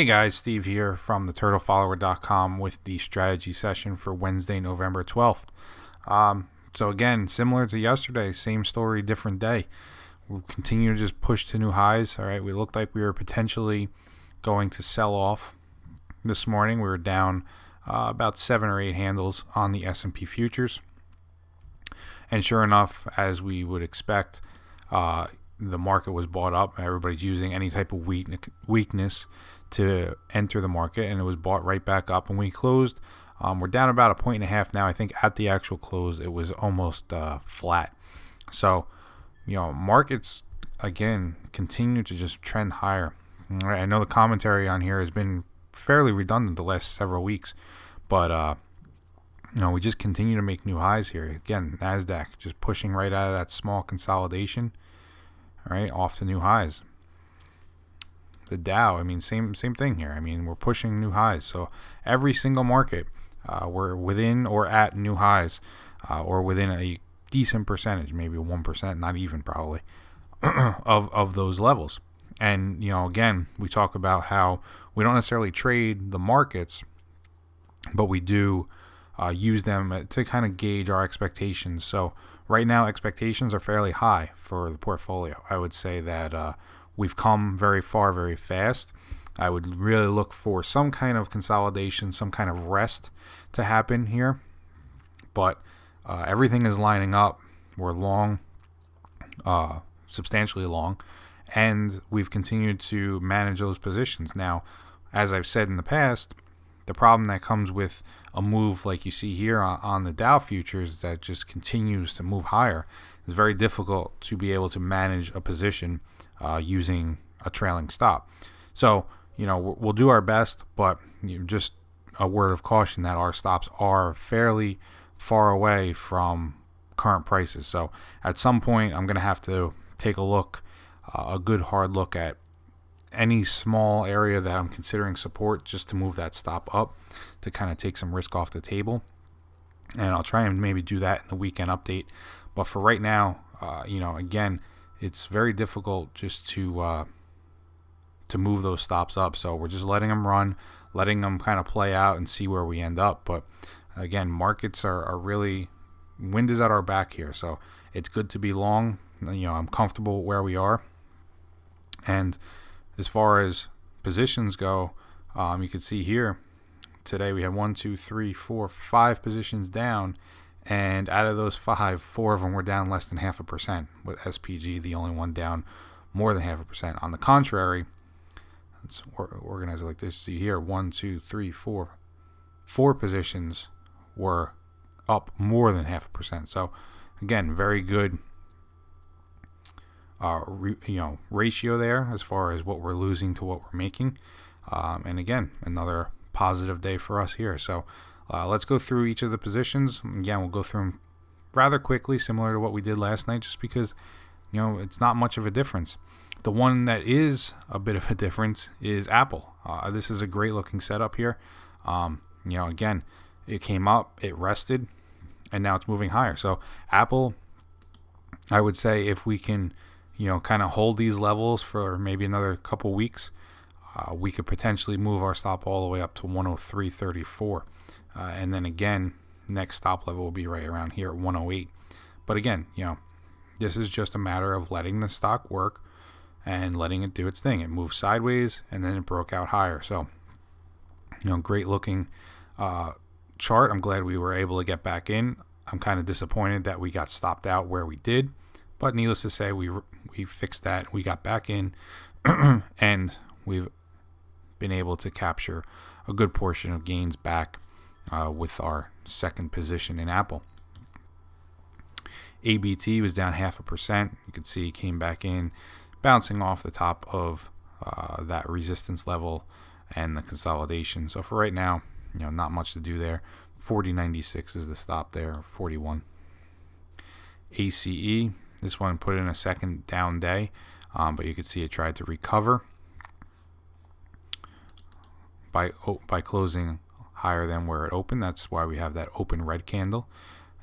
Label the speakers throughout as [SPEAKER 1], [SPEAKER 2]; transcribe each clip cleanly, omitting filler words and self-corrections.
[SPEAKER 1] Hey guys, Steve here from theturtlefollower.com with the strategy session for Wednesday, November 12th. So again, similar to yesterday, same story, different day. We'll continue to just push to new highs. All right, we looked like we were potentially going to sell off this morning. We were down about 7 or 8 handles on the S&P futures. And sure enough, as we would expect, the market was bought up. Everybody's using any type of weakness to enter the market, and it was bought right back up. And we closed. We're down about 1.5 now. I think at the actual close, it was almost flat. So, markets again continue to just trend higher. All right, I know the commentary on here has been fairly redundant the last several weeks, but we just continue to make new highs here. Again, NASDAQ just pushing right out of that small consolidation, all right, off to new highs. The Dow, same thing here. We're pushing new highs. So every single market, we're within or at new highs, or within a decent percentage, maybe 1%, not even probably, of those levels. And, again, we talk about how we don't necessarily trade the markets, but we do use them to kind of gauge our expectations. So right now, expectations are fairly high for the portfolio. I would say that we've come very far, very fast. I would really look for some kind of consolidation, some kind of rest to happen here. But everything is lining up. We're long, substantially long, and we've continued to manage those positions. Now, as I've said in the past, the problem that comes with a move like you see here on the Dow futures that just continues to move higher, it's very difficult to be able to manage a position using a trailing stop. So, we'll do our best, but just a word of caution that our stops are fairly far away from current prices. So at some point, I'm going to have to take a look, a good hard look at any small area that I'm considering support, just to move that stop up to kind of take some risk off the table. And I'll try and maybe do that in the weekend update. But for right now, again, it's very difficult just to move those stops up. So we're just letting them run, letting them kind of play out and see where we end up. But again, markets are really, wind is at our back here. So it's good to be long. I'm comfortable where we are. And as far as positions go, you can see here today we had 5 positions down, and out of those 5, 4 of them were down less than 0.5%, with SPG the only one down more than 0.5%. On the contrary, let's organize it like this. See here, 4 positions were up more than 0.5%. So again, very good ratio there as far as what we're losing to what we're making. And again, another positive day for us here. So let's go through each of the positions. Again, we'll go through them rather quickly, similar to what we did last night, just because it's not much of a difference. The one that is a bit of a difference is Apple. This is a great looking setup here. Again, it came up, it rested, and now it's moving higher. So Apple, I would say if we can kind of hold these levels for maybe another couple weeks, we could potentially move our stop all the way up to 103.34. And then again, next stop level will be right around here at 108. But again, this is just a matter of letting the stock work and letting it do its thing. It moved sideways and then it broke out higher. So, great looking chart. I'm glad we were able to get back in. I'm kind of disappointed that we got stopped out where we did. But needless to say, we fixed that. We got back in, and we've been able to capture a good portion of gains back with our second position in Apple. ABT was down 0.5%. You can see it came back in, bouncing off the top of that resistance level and the consolidation. So for right now, not much to do there. 40.96 is the stop there, 41. ACE. This one put in a second down day, but you can see it tried to recover by closing higher than where it opened. That's why we have that open red candle.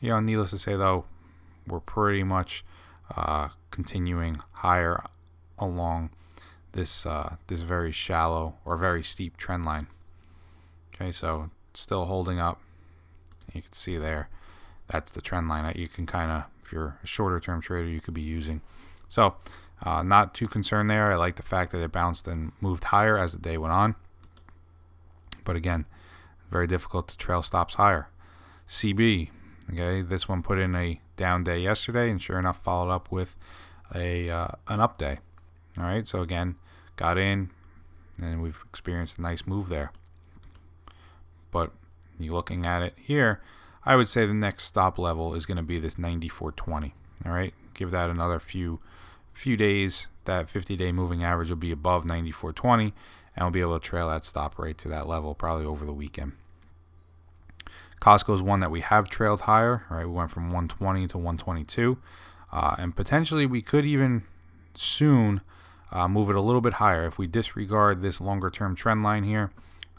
[SPEAKER 1] Needless to say, though, we're pretty much continuing higher along this very shallow or very steep trend line. Okay, so it's still holding up. You can see there, that's the trend line that you can kind of, if you're a shorter term trader, you could be using. So not too concerned there. I like the fact that it bounced and moved higher as the day went on. But again, very difficult to trail stops higher. CB, okay, this one put in a down day yesterday, and sure enough followed up with an up day. All right, so again, got in, and we've experienced a nice move there. But you looking at it here, I would say the next stop level is going to be this 94.20. All right, give that another few days. That 50-day moving average will be above 94.20, and we'll be able to trail that stop right to that level probably over the weekend. Costco is one that we have trailed higher. Right, we went from 120 to 122, and potentially we could even soon move it a little bit higher if we disregard this longer term trend line here.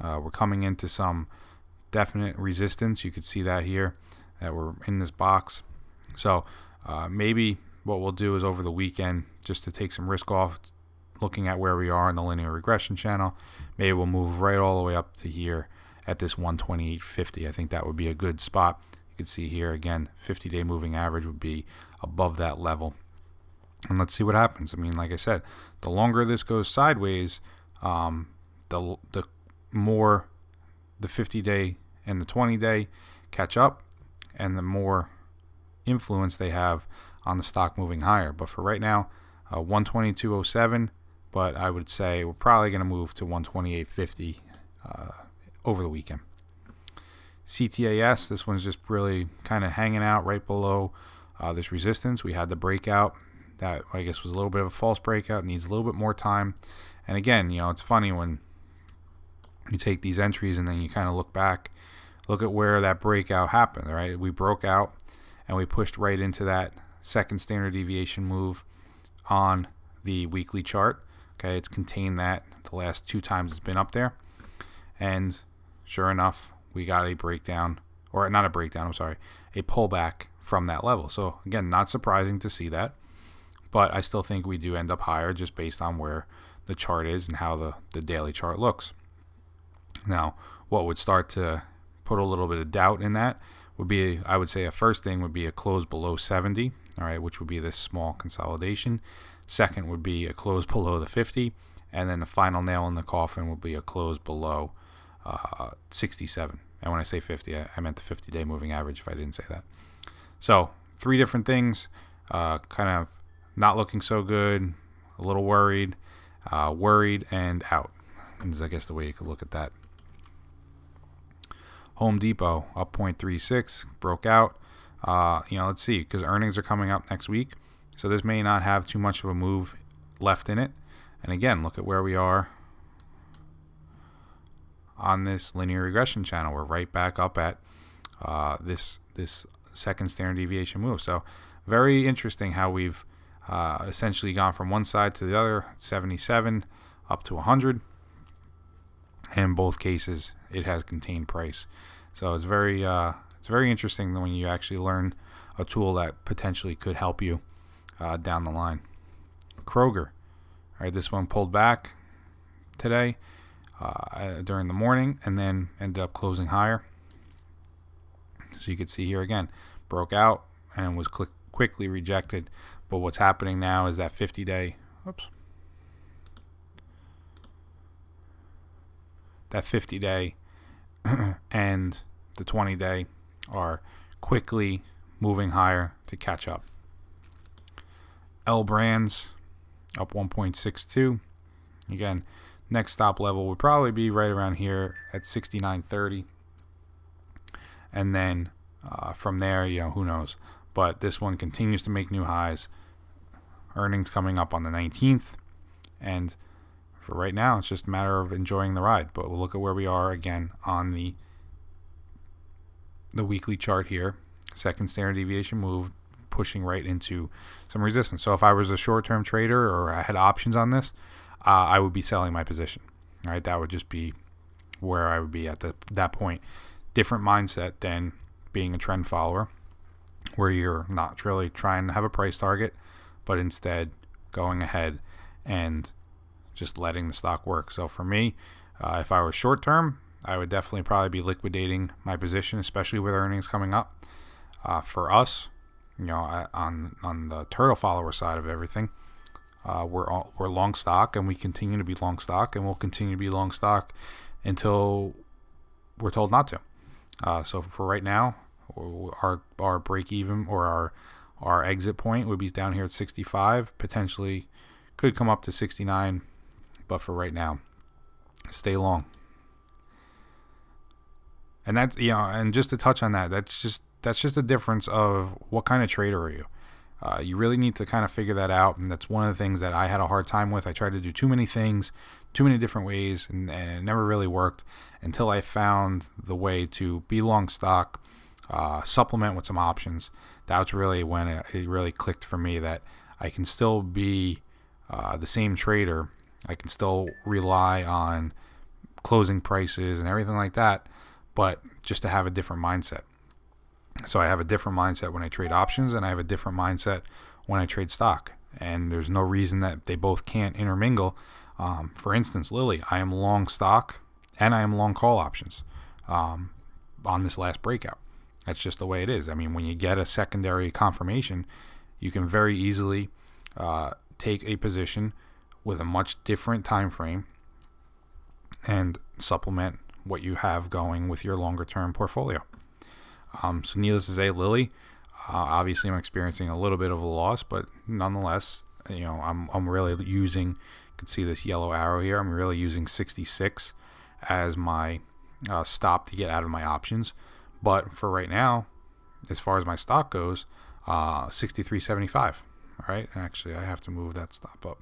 [SPEAKER 1] We're coming into some definite resistance. You could see that here, that we're in this box. So maybe what we'll do is over the weekend, just to take some risk off, looking at where we are in the linear regression channel, maybe we'll move right all the way up to here at this 128.50. I think that would be a good spot. You can see here again, 50-day moving average would be above that level. And let's see what happens. I mean, like I said, the longer this goes sideways, the more the 50-day and the 20-day catch up, and the more influence they have on the stock moving higher. But for right now, 122.07, but I would say we're probably going to move to 128.50 over the weekend. CTAS, this one's just really kind of hanging out right below this resistance. We had the breakout that I guess was a little bit of a false breakout, needs a little bit more time. And again, it's funny when you take these entries and then you kind of look back, look at where that breakout happened, right? We broke out and we pushed right into that second standard deviation move on the weekly chart. Okay, it's contained that the last two times it's been up there. And sure enough, we got a breakdown, or not a breakdown, I'm sorry, a pullback from that level. So again, not surprising to see that, but I still think we do end up higher just based on where the chart is and how the daily chart looks. Now, what would start to put a little bit of doubt in that would be, I would say a first thing would be a close below 70, all right, which would be this small consolidation. Second would be a close below the 50, and then the final nail in the coffin would be a close below 67. And when I say 50, I meant the 50-day moving average if I didn't say that. So three different things, kind of not looking so good, a little worried, and out. Is I guess the way you could look at that. Home Depot up 0.36, broke out. Let's see, because earnings are coming up next week, so this may not have too much of a move left in it. And again, look at where we are on this linear regression channel. We're right back up at this second standard deviation move. So very interesting how we've essentially gone from one side to the other, 77 up to 100. In both cases, it has contained price. So it's very interesting when you actually learn a tool that potentially could help you down the line. Kroger, all right, this one pulled back today during the morning and then ended up closing higher. So you could see here again, broke out and was quickly rejected. But what's happening now is that 50-day, that 50-day and the 20-day are quickly moving higher to catch up. L Brands up 1.62. Again, next stop level would probably be right around here at 69.30. And then from there, who knows. But this one continues to make new highs. Earnings coming up on the 19th. And for right now, it's just a matter of enjoying the ride. But we'll look at where we are again on the weekly chart here. Second standard deviation move, pushing right into some resistance. So if I was a short-term trader or I had options on this, I would be selling my position. All right, that would just be where I would be at that point. Different mindset than being a trend follower, where you're not really trying to have a price target, but instead going ahead and just letting the stock work. So for me, if I was short term, I would definitely probably be liquidating my position, especially with earnings coming up. For us, on the turtle follower side of everything, we're long stock, and we continue to be long stock, and we'll continue to be long stock until we're told not to. So for right now, our break even, or our exit point would be down here at 65. Potentially could come up to 69, but for right now, stay long. And that's, and just to touch on that, that's just a difference of what kind of trader are you. You really need to kind of figure that out, and that's one of the things that I had a hard time with. I tried to do too many things, too many different ways, and it never really worked until I found the way to be long stock, supplement with some options. That's really when it really clicked for me that I can still be the same trader. I can still rely on closing prices and everything like that, but just to have a different mindset. So I have a different mindset when I trade options, and I have a different mindset when I trade stock. And there's no reason that they both can't intermingle. For instance, Lilly, I am long stock and I am long call options on this last breakout. That's just the way it is. I mean, when you get a secondary confirmation, you can very easily take a position with a much different time frame and supplement what you have going with your longer term portfolio. So needless to say, Lilly, obviously I'm experiencing a little bit of a loss, but nonetheless, I'm really using, you can see this yellow arrow here, I'm really using 66 as my stop to get out of my options. But for right now, as far as my stock goes, 63.75. All right, and actually I have to move that stop up.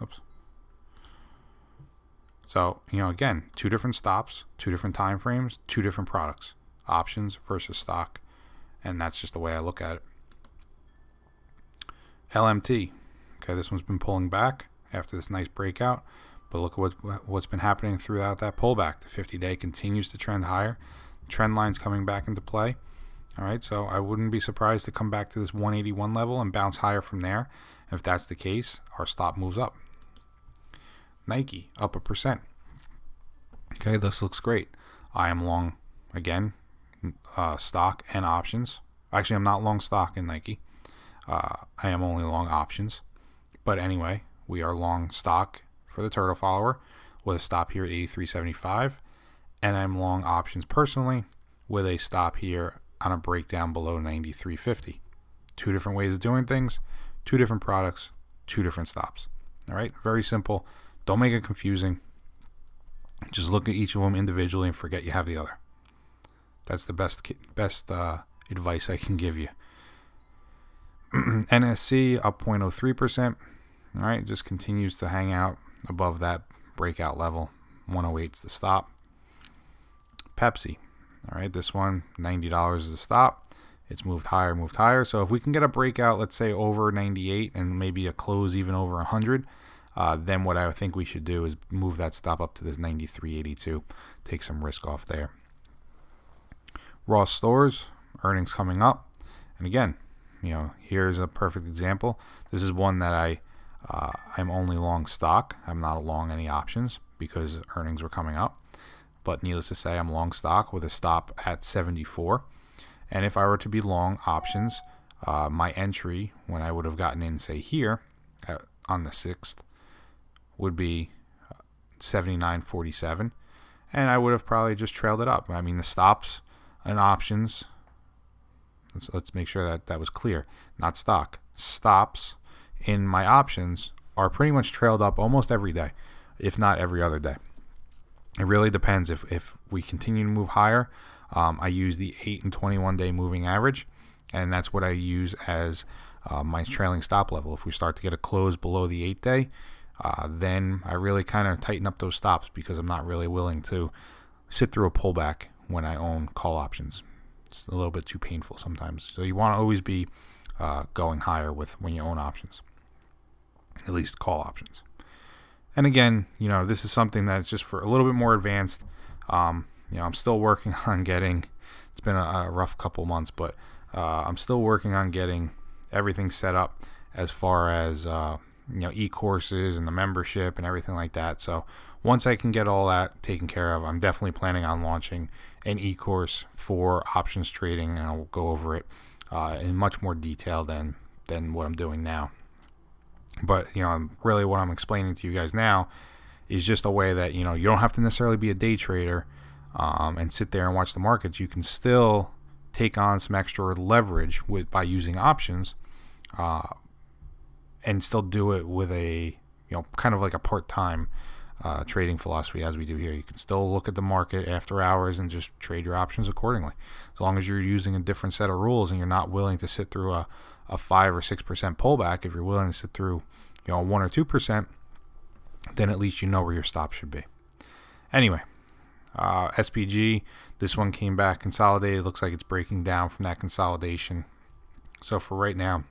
[SPEAKER 1] Oops. So, again, two different stops, two different time frames, two different products, options versus stock, and that's just the way I look at it. LMT, okay, this one's been pulling back after this nice breakout, but look at what's been happening throughout that pullback. The 50-day continues to trend higher. Trend line's coming back into play. All right, so I wouldn't be surprised to come back to this 181 level and bounce higher from there. If that's the case, our stop moves up. Nike, up 1%. Okay, this looks great. I am long, again, stock and options. Actually, I'm not long stock in Nike. I am only long options. But anyway, we are long stock for the turtle follower with a stop here at 83.75. And I'm long options personally with a stop here on a breakdown below 93.50. Two different ways of doing things, two different products, two different stops. All right, very simple. Don't make it confusing. Just look at each of them individually and forget you have the other. That's the best advice I can give you. NSC up 0.03%. All right, just continues to hang out above that breakout level. 108 is the stop. Pepsi. All right, this one, $90 is the stop. It's moved higher. So if we can get a breakout, let's say over 98 and maybe a close even over 100, then what I think we should do is move that stop up to this 93.82. Take some risk off there. Ross Stores, earnings coming up. And again, here's a perfect example. This is one that I'm only long stock. I'm not long any options because earnings were coming up. But needless to say, I'm long stock with a stop at 74. And if I were to be long options, my entry when I would have gotten in, say here on the 6th, would be 79.47, and I would have probably just trailed it up. I mean, the stops and options, let's make sure that was clear, not stock. Stops in my options are pretty much trailed up almost every day, if not every other day. It really depends. If we continue to move higher, I use the 8 and 21 day moving average, and that's what I use as my trailing stop level. If we start to get a close below the 8 day, then I really kind of tighten up those stops because I'm not really willing to sit through a pullback when I own call options. It's a little bit too painful sometimes. So you want to always be going higher with when you own options, at least call options. And again, this is something that's just for a little bit more advanced. I'm still working on getting, it's been a rough couple months, but I'm still working on getting everything set up as far as e-courses and the membership and everything like that. So once I can get all that taken care of, I'm definitely planning on launching an e-course for options trading, and I'll go over it in much more detail than what I'm doing now. But really what I'm explaining to you guys now is just a way that you don't have to necessarily be a day trader and sit there and watch the markets. You can still take on some extra leverage by using options, and still do it with a kind of like a part-time trading philosophy, as we do here. You can still look at the market after hours and just trade your options accordingly, as long as you're using a different set of rules and you're not willing to sit through a 5 or 6% pullback. If you're willing to sit through 1 or 2%, then at least you know where your stop should be. Anyway, SPG, this one came back consolidated. Looks like it's breaking down from that consolidation. So for right now,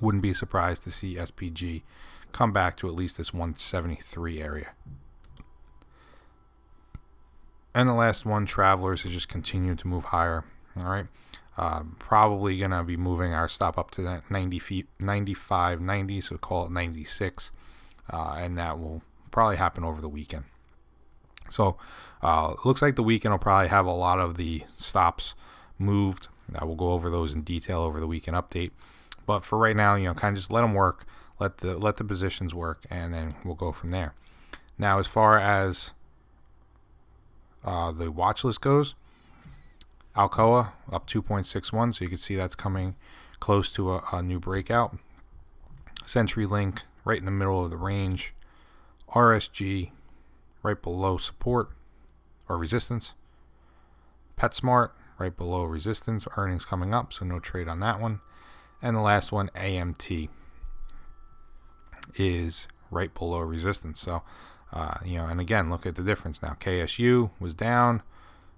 [SPEAKER 1] wouldn't be surprised to see SPG come back to at least this 173 area. And the last one, Travelers, has just continued to move higher. All right, probably gonna be moving our stop up to that 95.90, so call it 96, and that will probably happen over the weekend. So it looks like the weekend will probably have a lot of the stops moved. I will go over those in detail over the weekend update. But for right now, kind of just let them work, let the positions work, and then we'll go from there. Now, as far as the watch list goes, Alcoa up 2.61, so you can see that's coming close to a new breakout. CenturyLink right in the middle of the range. RSG right below support or resistance. PetSmart right below resistance. Earnings coming up, so no trade on that one. And the last one, AMT, is right below resistance. So, and again, look at the difference now. KSU was down,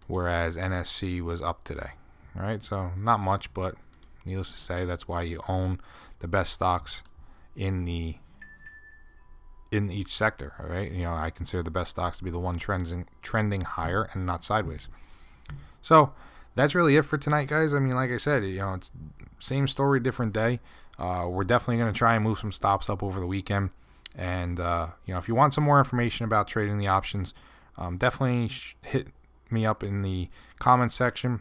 [SPEAKER 1] whereas NSC was up today. All right, so not much, but needless to say, that's why you own the best stocks in each sector. All right, I consider the best stocks to be the one trending higher and not sideways. So that's really it for tonight, guys. I mean, like I said, it's same story, different day. We're definitely going to try and move some stops up over the weekend. And, if you want some more information about trading the options, definitely hit me up in the comment section.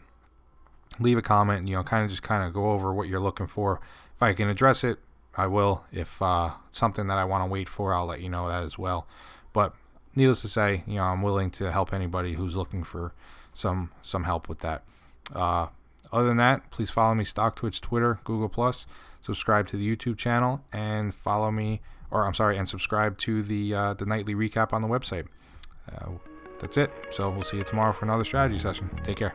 [SPEAKER 1] Leave a comment, kind of go over what you're looking for. If I can address it, I will. If something that I want to wait for, I'll let you know that as well. But needless to say, I'm willing to help anybody who's looking for some help with that. Other than that, please follow me, StockTwits, Twitter, Google+. Subscribe to the YouTube channel and and subscribe to the nightly recap on the website. That's it. So we'll see you tomorrow for another strategy session. Take care.